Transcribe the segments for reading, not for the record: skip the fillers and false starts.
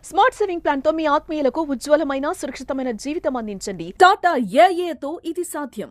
Smart saving plan తో మీ ఆత్మీయులకు ఉజ్వలమైన సురక్షితమైన జీవితం అందించండి. టాటా ఏఏతో ఇది సాధ్యం.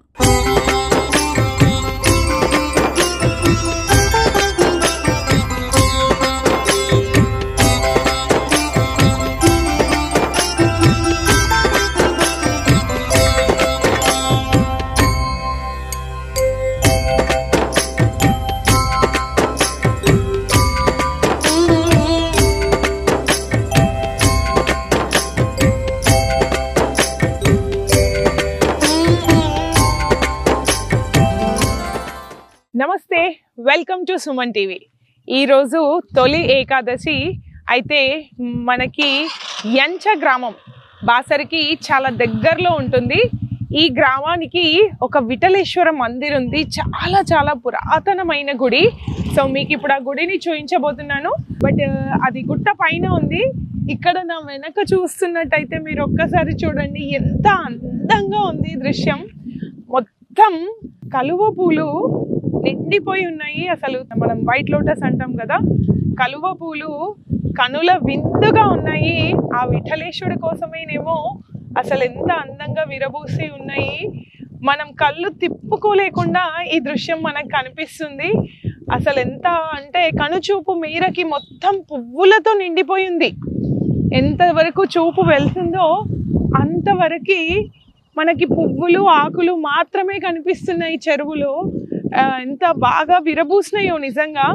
నమస్తే, వెల్కమ్ టు సుమన్ టీవీ. ఈరోజు తొలి ఏకాదశి అయితే మనకి యంచ గ్రామం బాసరికి చాలా దగ్గరలో ఉంటుంది. ఈ గ్రామానికి ఒక విఠలేశ్వర మందిర్ ఉంది, చాలా చాలా పురాతనమైన గుడి. సో మీకు ఇప్పుడు ఆ గుడిని చూపించబోతున్నాను. బట్ అది గుట్ట పైన ఉంది. ఇక్కడ నా వెనక చూస్తున్నట్టయితే మీరు ఒక్కసారి చూడండి, ఎంత అందంగా ఉంది ఈ దృశ్యం. మొత్తం కలువ పూలు నిండిపోయి ఉన్నాయి. అసలు మనం వైట్ లోటస్ అంటాం కదా, కలువ పూలు కనుల విందుగా ఉన్నాయి. ఆ విఠలేశ్వరుడి కోసమేనేమో అసలు ఎంత అందంగా విరబూసి ఉన్నాయి. మనం కళ్ళు తిప్పుకోలేకుండా ఈ దృశ్యం మనకు కనిపిస్తుంది. అసలు ఎంత అంటే కనుచూపు మేరకి మొత్తం పువ్వులతో నిండిపోయింది. ఎంతవరకు చూపు వెళ్తుందో అంతవరకు మనకి పువ్వులు ఆకులు మాత్రమే కనిపిస్తున్నాయి చెరువులో. ఎంత బాగా విరబూసినాయో నిజంగా.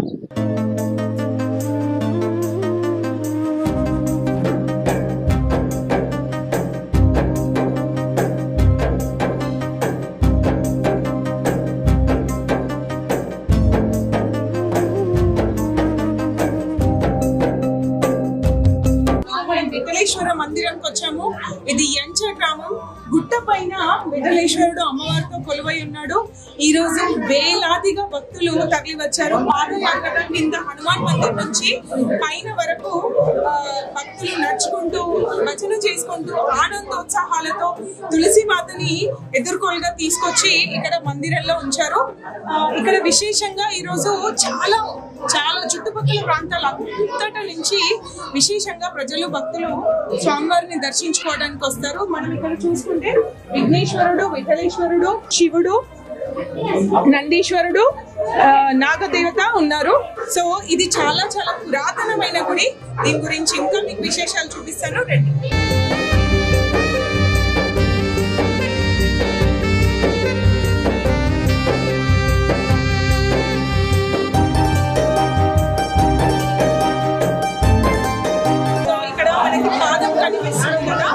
విఠలేశ్వర మందిరంకి వచ్చాము. ఇది యంచ గ్రామం. గుట్ట పైన విఠలేశ్వరుడు అమ్మవారితో కొలువై ఉన్నాడు. ఈ రోజు వేలాదిగా భక్తులు తరలి వచ్చారు. పాదయాత్రగా కింద హనుమాన్ మందిర్ నుంచి పైన వరకు భక్తులు నడుచుకుంటూ భజన చేసుకుంటూ ఆనందోత్సాహాలతో తులసి మాతని ఎదుర్కోలుగా తీసుకొచ్చి ఇక్కడ మందిరంలో ఉంచారు. ఇక్కడ విశేషంగా ఈ రోజు చాలా చుట్టుపక్కల ప్రాంతాల అంతటా నుంచి విశేషంగా ప్రజలు భక్తులు స్వామివారిని దర్శించుకోవడానికి వస్తారు. మనం ఇక్కడ చూసుకుంటే విఘ్నేశ్వరుడు, విఠలేశ్వరుడు, శివుడు, నందీశ్వరుడు, నాగదేవత ఉన్నారు. సో ఇది చాలా చాలా పురాతనమైన గుడి. దీని గురించి ఇంకా మీకు విశేషాలు చూపిస్తాను, రండి. కనిపిస్తుంది కదా,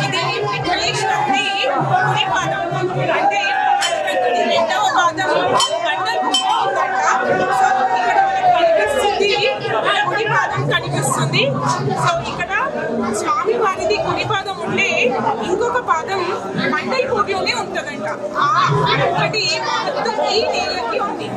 ఇది విఠలేశ్వరుడి కుడి పాదం. అంటే రెండవ పాదం కుడి పాదం కనిపిస్తుంది. సో ఇక్కడ స్వామి వారిది కుడి పాదం ఉంటే ఇంకొక పాదం మండల్పూర్లోనే ఉంటదంట. ఒకటి మొత్తం ఈ నేలకి ఉంది.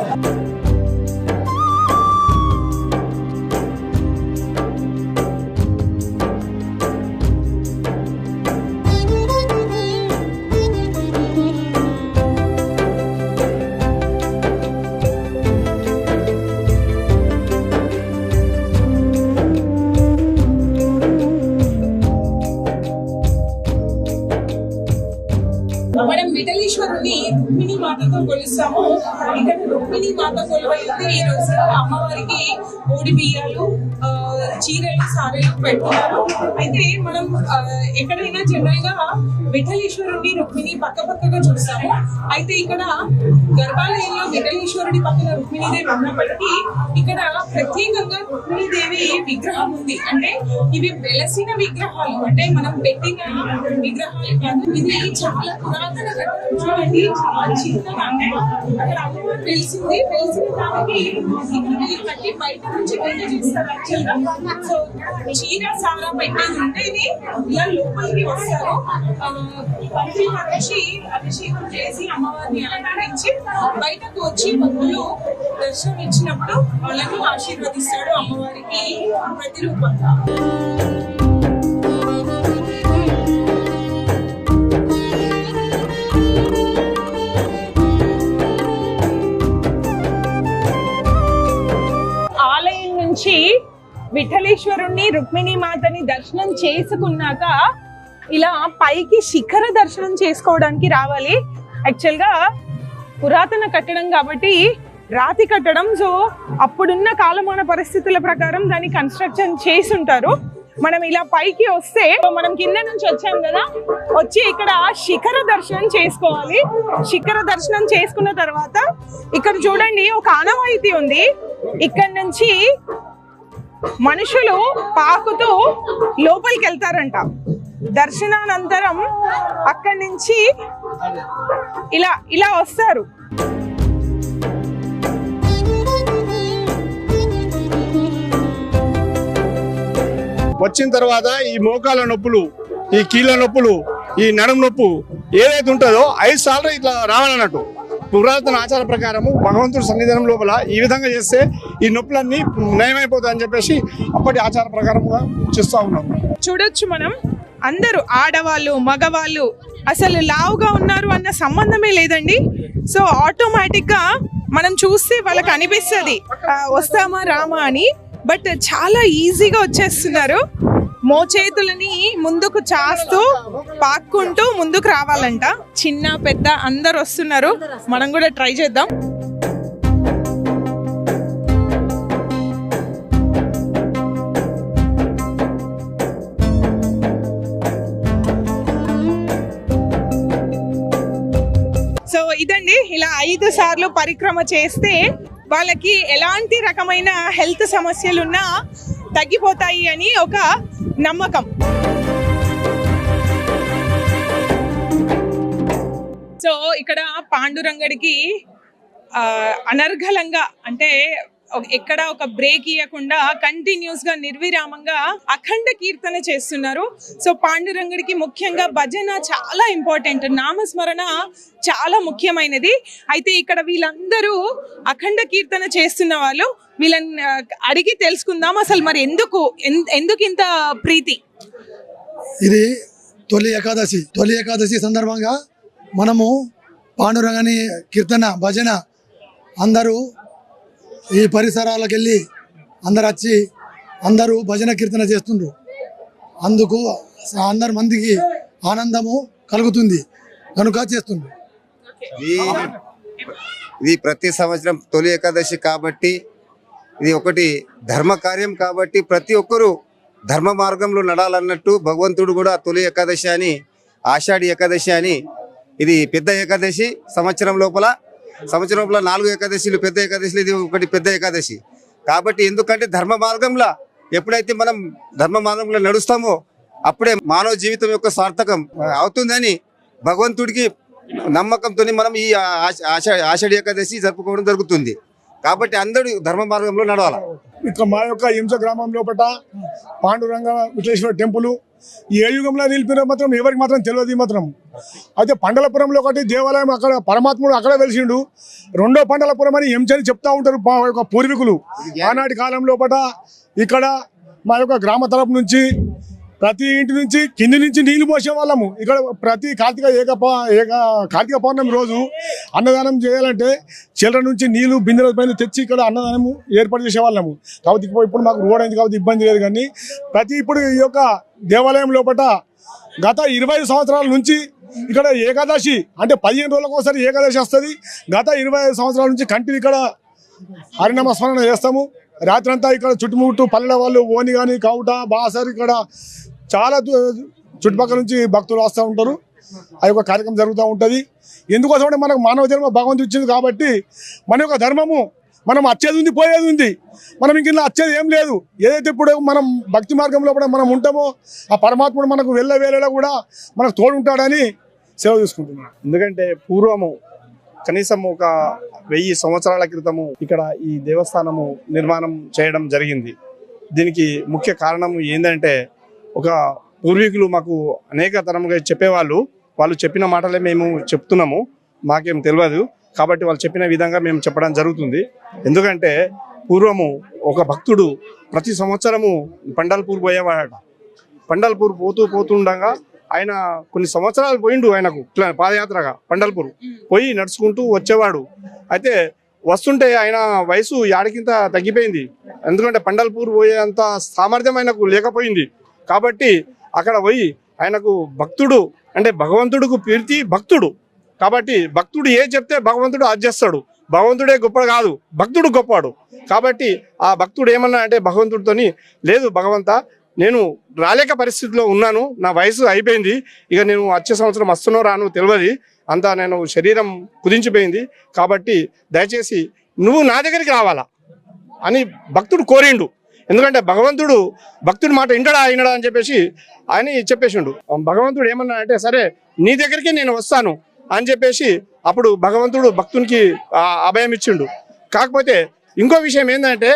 మనం విఠలేశ్వరుని రుక్మిణి మాతతో కొలుస్తాము. ఇక్కడ రుక్మిణి మాత కొలువైతే ఈ రోజు అమ్మవారికి ఓడి బియ్యాలు, చీరలు, సారెలు పెడుతున్నారు. అయితే మనం ఎక్కడైనా జనరల్ గా విఠలేశ్వరుని రుక్మిణి పక్కగా చూస్తాము. అయితే ఇక్కడ గర్భాలయంలో విఠలేశ్వరుడి పక్కన రుక్మిణీదేవి ఉన్నప్పటికీ ఇక్కడ ప్రత్యేకంగా రుక్మిణీదేవి విగ్రహం ఉంది. అంటే ఇవి వెలసిన విగ్రహాలు, అంటే మనం పెట్టిన విగ్రహాలు కాదు. ఇది చాలా పురాతన కట్టడం. చూడండి, చాలా చిన్నగా. అంటే అక్కడ అమ్మవారు తెలిసిన దానికి ఇక్కడ కట్టి బయట నుంచి పూజ చేస్తారు. యాక్చువల్ గా సో చీర సారా పెట్టేది ఉంటే ఇది ఇలా లోపలికి వస్తారు. అభిషేకం చేసి అమ్మవారిని అలంకరించి బయటకు వచ్చి భక్తులు దర్శనం ఇచ్చినప్పుడు వాళ్ళని ఆశీర్వదిస్తాడు అమ్మవారికి ప్రతిరూపంగా. నుంచి విఠలేశ్వరుని దేవుణ్ణి రుక్మిణీ మాతని దర్శనం చేసుకున్నాక ఇలా పైకి శిఖర దర్శనం చేసుకోవడానికి రావాలి. యాక్చువల్ గా పురాతన కట్టడం కాబట్టి రాతి కట్టడం, సో అప్పుడున్న కాలమాన పరిస్థితుల ప్రకారం దాన్ని కన్స్ట్రక్షన్ చేసి ఉంటారు. మనం ఇలా పైకి వస్తే మనం కింద నుంచి వచ్చాం కదా, వచ్చి ఇక్కడ శిఖర దర్శనం చేసుకోవాలి. శిఖర దర్శనం చేసుకున్న తర్వాత ఇక్కడ చూడండి ఒక ఆనవాయితీ ఉంది. ఇక్కడ నుంచి మనుషులు పాకుతూ లోపలికి వెళ్తారంట. దర్శనానంతరం అక్కడి నుంచి ఇలా ఇలా వస్తారు. వచ్చిన తర్వాత ఈ మోకాల నొప్పులు, ఈ కీళ్ళ నొప్పులు, ఈ నడుము నొప్పు ఏదైతే ఉంటుందో 5 సార్లు ఇట్లా రావాలన్నట్టు. పురాతన ఆచార ప్రకారము భగవంతుడి సన్నిధానం లోపల ఈ విధంగా చేస్తే ఈ నొప్పులన్నీ నయమైపోతాయని చెప్పేసి అప్పటి ఆచార ప్రకారంగా చేస్తూ ఉన్నాం. చూడొచ్చు మనం అందరూ ఆడవాళ్ళు మగవాళ్ళు అసలు లావుగా ఉన్నారు అన్న సంబంధమే లేదండి. సో ఆటోమేటిక్ గా మనం చూస్తే వాళ్ళకి అనిపిస్తుంది వస్తామా రామా అని, బట్ చాలా ఈజీగా వచ్చేస్తున్నారు. మోచేతులని ముందుకు చాస్తూ పాక్కుంటూ ముందుకు రావాలంట. చిన్న పెద్ద అందరు వస్తున్నారు. మనం కూడా ట్రై చేద్దాం. సో ఇదండి, ఇలా 5 సార్లు పరిక్రమ చేస్తే వాళ్ళకి ఎలాంటి రకమైన హెల్త్ సమస్యలున్నా తగ్గిపోతాయి అని ఒక నమ్మకం. సో ఇక్కడ పాండురంగడికి అనర్ఘలంగా అంటే ఎక్కడ ఒక బ్రేక్ ఇవ్వకుండా కంటిన్యూస్ గా నిర్విరామంగా అఖండ కీర్తన చేస్తున్నారు. సో పాండురంగుడికి ముఖ్యంగా భజన చాలా ఇంపార్టెంట్, నామస్మరణ చాలా ముఖ్యమైనది. అయితే ఇక్కడ వీళ్ళందరూ అఖండ కీర్తన చేస్తున్న వాళ్ళు, వీళ్ళని అడిగి తెలుసుకుందాం అసలు మరి ఎందుకు ఇంత ప్రీతి. ఇది తొలి ఏకాదశి సందర్భంగా మనము పాండురంగని కీర్తన భజన అందరూ ఈ పరిసరాలకు వెళ్ళి అందరూ భజన కీర్తన చేస్తుండ్రు. అందుకు అందరి మందికి ఆనందము కలుగుతుంది కనుక చేస్తుండ్రు. ఇది ప్రతి సంవత్సరం తొలి ఏకాదశి కాబట్టి, ఇది ఒకటి ధర్మ కార్యం కాబట్టి ప్రతి ఒక్కరూ ధర్మ మార్గంలో నడాలన్నట్టు భగవంతుడు కూడా తొలి ఏకాదశి అని, ఆషాఢి ఏకాదశి అని, ఇది పెద్ద ఏకాదశి. సంవత్సరం లోపల 4 ఏకాదశిలు పెద్ద ఏకాదశిలు, ఇది ఒకటి పెద్ద ఏకాదశి కాబట్టి. ఎందుకంటే ధర్మ మార్గంలో ఎప్పుడైతే మనం ధర్మ మార్గంలో నడుస్తామో అప్పుడే మానవ జీవితం యొక్క సార్థకం అవుతుందని భగవంతుడికి నమ్మకంతో మనం ఈ ఆషాఢి ఏకాదశి జరుపుకోవడం జరుగుతుంది. కాబట్టి అందరూ ధర్మ మార్గంలో నడవాలి. ఇక మా యొక్క హింస గ్రామం లోపల పాండురంగ విశ్వేశ్వర టెంపుల్ ఏ యుగంలో నిలిపిన మాత్రం ఎవరికి మాత్రం తెలియదు మాత్రం. అయితే పండలపురంలో ఒకటి దేవాలయం, అక్కడ పరమాత్ముడు అక్కడ వెలిసిండు. రెండో పండలపురం అని ఎంచని చెప్తా ఉంటారు మా యొక్క పూర్వీకులు. ఆనాటి కాలం లోపల ఇక్కడ మా యొక్క గ్రామ తరపు నుంచి ప్రతి ఇంటి నుంచి కింది నుంచి నీళ్లు పోసే వాళ్ళము. ఇక్కడ ప్రతి కార్తీక పౌర్ణమి రోజు అన్నదానం చేయాలంటే చిల్లర నుంచి నీళ్లు బిందెల పైన తెచ్చి ఇక్కడ అన్నదానము ఏర్పాటు చేసేవాళ్ళము. కాబట్టి ఇప్పుడు మాకు రోడ్ అయింది కాబట్టి ఇబ్బంది లేదు. కానీ ఇప్పుడు ఈ యొక్క దేవాలయం లోపల గత 25 సంవత్సరాల నుంచి ఇక్కడ ఏకాదశి అంటే 15 రోజులకు ఒకసారి ఏకాదశి వస్తుంది. గత 25 సంవత్సరాల నుంచి కంటిన్యూ ఇక్కడ హరినామస్మరణ చేస్తాము. రాత్రి అంతా ఇక్కడ చుట్టుముట్టు పల్లె వాళ్ళు ఓని కానీ కౌట బాసర్ ఇక్కడ చాలా చుట్టుపక్కల నుంచి భక్తులు వస్తూ ఉంటారు. ఆ యొక్క కార్యక్రమం జరుగుతూ ఉంటుంది. ఎందుకోసం అంటే మనకు మానవ జన్మ భగవంతుడు ఇచ్చింది కాబట్టి మన యొక్క ధర్మము మనం వచ్చేది ఉంది పోయేది ఉంది. మనం ఇంక వచ్చేది ఏం లేదు. ఏదైతే ఇప్పుడు మనం భక్తి మార్గంలో కూడా మనం ఉంటామో ఆ పరమాత్ముడు మనకు వేళలా కూడా మనకు తోడు ఉంటాడని సేవ చేసుకుంటున్నాం. ఎందుకంటే పూర్వము కనీసం ఒక 1000 సంవత్సరాల క్రితము ఇక్కడ ఈ దేవస్థానము నిర్మాణం చేయడం జరిగింది. దీనికి ముఖ్య కారణం ఏంటంటే ఒక పూర్వీకులు మాకు అనేక తరముగా చెప్పేవాళ్ళు. వాళ్ళు చెప్పిన మాటలే మేము చెప్తున్నాము, మాకేం తెలియదు కాబట్టి వాళ్ళు చెప్పిన విధంగా మేము చెప్పడం జరుగుతుంది. ఎందుకంటే పూర్వము ఒక భక్తుడు ప్రతి సంవత్సరము పండల్పూర్ పోయేవాడట. పండల్పూర్ పోతుండగా ఆయన కొన్ని సంవత్సరాలు పోయిండు. ఆయనకు పాదయాత్రగా పండల్పూర్ పోయి నడుచుకుంటూ వచ్చేవాడు. అయితే వస్తుంటే ఆయన వయసు యాడికింత తగ్గిపోయింది. ఎందుకంటే పండల్పూర్ పోయేంత సామర్థ్యం ఆయనకు లేకపోయింది. కాబట్టి అక్కడ పోయి ఆయనకు భక్తుడు అంటే భగవంతుడికి ప్రీతి భక్తుడు. కాబట్టి భక్తుడు ఏ చెప్తే భగవంతుడు అది చేస్తాడు. భగవంతుడే గొప్ప కాదు, భక్తుడు గొప్పవాడు. కాబట్టి ఆ భక్తుడు ఏమన్నా అంటే భగవంతుడితోని, లేదు భగవంత నేను రాలేక పరిస్థితిలో ఉన్నాను, నా వయసు అయిపోయింది, ఇక నేను వచ్చే సంవత్సరం వస్తున్నో రాను తెలియదు, అంతా నేను శరీరం కుదించిపోయింది, కాబట్టి దయచేసి నువ్వు నా దగ్గరికి రావాలా అని భక్తుడు కోరిండు. ఎందుకంటే భగవంతుడు భక్తుడి మాట వినడా అని చెప్పేసి ఆయన చెప్పేసిండు. భగవంతుడు ఏమన్నా అంటే సరే నీ దగ్గరికి నేను వస్తాను అని చెప్పేసి అప్పుడు భగవంతుడు భక్తునికి అభయం ఇచ్చిండు. కాకపోతే ఇంకో విషయం ఏంటంటే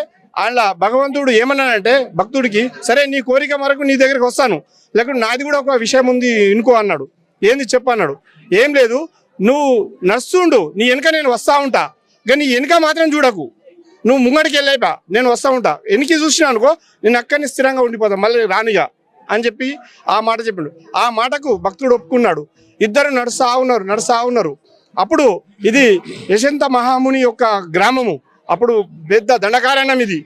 అలా భగవంతుడు ఏమన్నాడంటే భక్తుడికి, సరే నీ కోరిక వరకు నీ దగ్గరికి వస్తాను, లేకుంటే నాది కూడా ఒక విషయం ఉంది ఇనుకో అన్నాడు. ఏంది చెప్పు అన్నాడు. ఏం లేదు, నువ్వు నడుస్తుండు, నీ వెనుక నేను వస్తా ఉంటా, కానీ నీ వెనుక మాత్రం చూడకు, నువ్వు ముంగడికి వెళ్ళైపా, నేను వస్తా ఉంటా, వెనక్కి చూసినా అనుకో నేను అక్కడిని స్థిరంగా ఉండిపోతా, మళ్ళీ రానిగా అని చెప్పి ఆ మాట చెప్పిండు. ఆ మాటకు భక్తుడు ఒప్పుకున్నాడు. ఇద్దరు నడుస్తా ఉన్నారు. అప్పుడు ఇది యశంత మహాముని యొక్క గ్రామము. అప్పుడు పెద్ద దండకారణ్యం, ఇది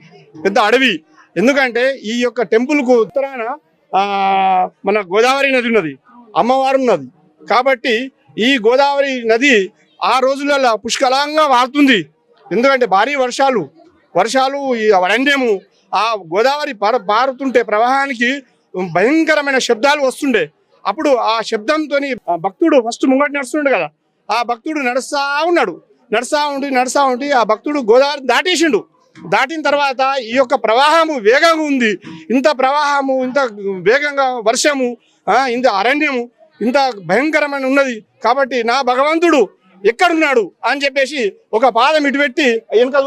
పెద్ద అడవి. ఎందుకంటే ఈ యొక్క టెంపుల్కు ఉత్తరాన మన గోదావరి నది ఉన్నది, అమ్మవారు ఉన్నది. కాబట్టి ఈ గోదావరి నది ఆ రోజులలో పుష్కలంగా వారుతుంది. ఎందుకంటే భారీ వర్షాలు ఈ అరణ్యము, ఆ గోదావరి పారుతుంటే ప్రవాహానికి భయంకరమైన శబ్దాలు వస్తుండే. అప్పుడు ఆ శబ్దంతో భక్తుడు ఫస్ట్ ముంగటి నడుస్తుండే కదా, ఆ భక్తుడు నడుస్తా ఉండి ఆ భక్తుడు గోదావరి దాటేసిండు. దాటిన తర్వాత ఈ యొక్క ప్రవాహము వేగంగా ఉంది. ఇంత ప్రవాహము, ఇంత వేగంగా వర్షము, ఇంత అరణ్యము, ఇంత భయంకరమైన ఉన్నది. కాబట్టి నా భగవంతుడు ఎక్కడున్నాడు అని చెప్పేసి ఒక పాదం ఇటు పెట్టి వెనుక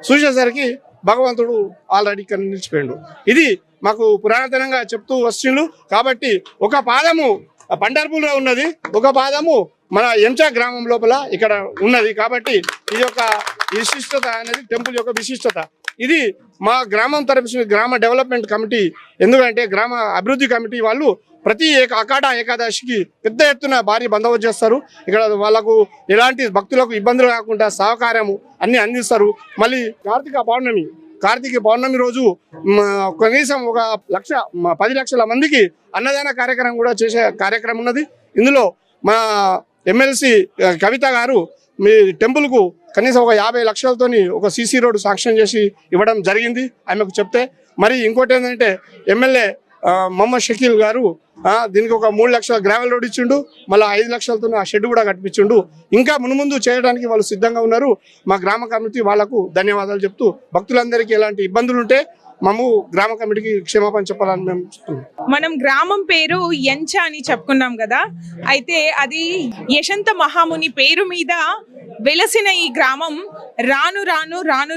చూసేసరికి భగవంతుడు ఆల్రెడీ ఇక్కడ నిలిచిపోయాడు. ఇది మాకు పురాతనంగా చెప్తూ వస్తుండ్రు. కాబట్టి ఒక పాదము పండర్పూర్లో ఉన్నది, ఒక పాదము మన ఎంచా గ్రామం లోపల ఇక్కడ ఉన్నది. కాబట్టి ఇది యొక్క విశిష్టత అనేది టెంపుల్ యొక్క విశిష్టత. ఇది మా గ్రామం తరపు గ్రామ డెవలప్మెంట్ కమిటీ, ఎందుకంటే గ్రామ అభివృద్ధి కమిటీ వాళ్ళు ప్రతి అఖాడ ఏకాదశికి పెద్ద ఎత్తున భారీ బందోబస్తు చేస్తారు. ఇక్కడ వాళ్ళకు ఎలాంటి భక్తులకు ఇబ్బందులు కాకుండా సహకారము అన్ని అందిస్తారు. మళ్ళీ కార్తీక పౌర్ణమి రోజు కనీసం 10 లక్షల మందికి అన్నదాన కార్యక్రమం కూడా చేసే కార్యక్రమం ఉన్నది. ఇందులో మా ఎమ్మెల్సీ కవిత గారు మీ టెంపుల్కు కనీసం 50 లక్షలతోని ఒక సీసీ రోడ్డు శాంక్షన్ చేసి ఇవ్వడం జరిగింది ఆమెకు చెప్తే. మరి ఇంకోటి ఏంటంటే ఎమ్మెల్యే మొహమ్మద్ షకీల్ గారు దీనికి ఒక 3 లక్షల గ్రావెల్ రోడ్ ఇచ్చిండు, మళ్ళీ 5 లక్షలతో ఆ షెడ్ కూడా కట్టించిండు. ఇంకా ముందు చేయడానికి వాళ్ళు సిద్ధంగా ఉన్నారు. మా గ్రామ కమిటీ వాళ్లకు ధన్యవాదాలు చెప్తూ, భక్తులందరికీ ఎలాంటి ఇబ్బందులు ఉంటే మేము గ్రామ కమిటీకి క్షమాపణ చెప్పాలని మేము చెప్తున్నాం. మనం గ్రామం పేరు ఎంచా అని చెప్పుకున్నాం కదా, అయితే అది యశంత మహాముని పేరు మీద వెలసిన ఈ గ్రామం రాను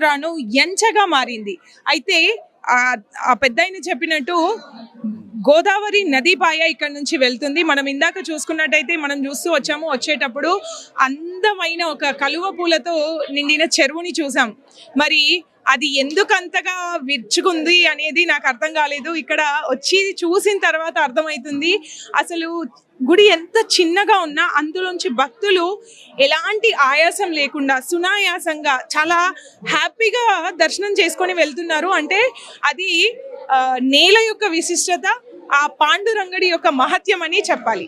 రాను ఎంచగా మారింది. అయితే ఆ పెద్దాయన చెప్పినట్టు గోదావరి నది పాయ ఇక్కడ నుంచి వెళ్తుంది. మనం ఇందాక చూసుకున్నట్టయితే మనం చూస్తూ వచ్చేటప్పుడు అందమైన ఒక కలువ పూలతో నిండిన చెరువుని చూసాం. మరి అది ఎందుకు అంతగా విరుచుకుంది అనేది నాకు అర్థం కాలేదు. ఇక్కడ వచ్చి చూసిన తర్వాత అర్థమవుతుంది అసలు గుడి ఎంత చిన్నగా ఉన్నా అందులోంచి భక్తులు ఎలాంటి ఆయాసం లేకుండా సునాయాసంగా చాలా హ్యాపీగా దర్శనం చేసుకొని వెళ్తున్నారు. అంటే అది నేల యొక్క విశిష్టత, ఆ పాండురంగడి యొక్క మహత్యం అని చెప్పాలి.